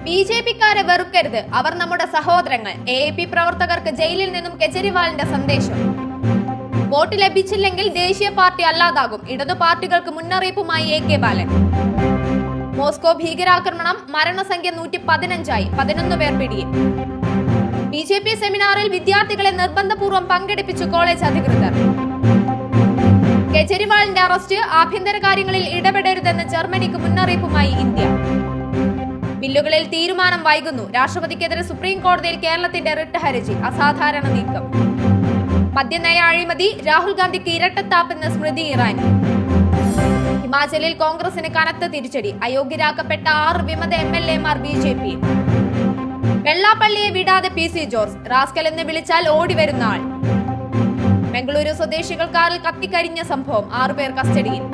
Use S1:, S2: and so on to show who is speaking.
S1: ബി.ജെ.പിക്കാരെ വെറുക്കരുത്, അവർ നമ്മുടെ സഹോദരങ്ങൾ. എ.പി പ്രവർത്തകർക്ക് ജയിലിൽ നിന്നും കെജ്രിവാളിന്റെ സന്ദേശം. വോട്ട് ലഭിച്ചില്ലെങ്കിൽ ദേശീയ പാർട്ടി അല്ലാതാകും, ഇടതു പാർട്ടികൾക്ക് മുന്നറിയിപ്പുമായി എ.കെ. ബാലൻ. മോസ്കോ ഭീകരാക്രമണം, മരണസംഖ്യ 115ആയി, 11 പേർ പിടിയിൽ. ബി.ജെ.പി സെമിനാറിൽ വിദ്യാർത്ഥികളെ നിർബന്ധപൂർവ്വം പങ്കെടുപ്പിച്ചു കോളേജ് അധികൃതർ. കെജ്രിവാളിന്റെ അറസ്റ്റ്, ആഭ്യന്തര കാര്യങ്ങളിൽ ഇടപെടരുതെന്ന് ജർമ്മനിക്ക് മുന്നറിയിപ്പുമായി ഇന്ത്യ. ബില്ലുകളിൽ തീരുമാനം വൈകുന്നു, രാഷ്ട്രപതിക്കെതിരെ സുപ്രീം കോടതിയിൽ കേരളത്തിന്റെ റിട്ട് ഹർജി, അസാധാരണ നീക്കം. മദ്യനയ അഴിമതി, രാഹുൽ ഗാന്ധിക്ക് ഇരട്ടത്താപ്പെന്ന് സ്മൃതി ഇറാനി. ഹിമാചലിൽ കോൺഗ്രസിന് കനത്ത തിരിച്ചടി, അയോഗ്യരാക്കപ്പെട്ട 6 വിമത എംഎൽഎമാർ ബി.ജെ.പി. വെള്ളാപ്പള്ളിയെ വിടാതെ പി.സി. ജോർജ്, റാസ്കൽ എന്ന് വിളിച്ചാൽ ഓടിവരുന്ന ആൾ. ബംഗളൂരു സ്വദേശികൾ കാറിൽ കത്തിക്കരിഞ്ഞ സംഭവം, 6 പേർ കസ്റ്റഡിയിൽ.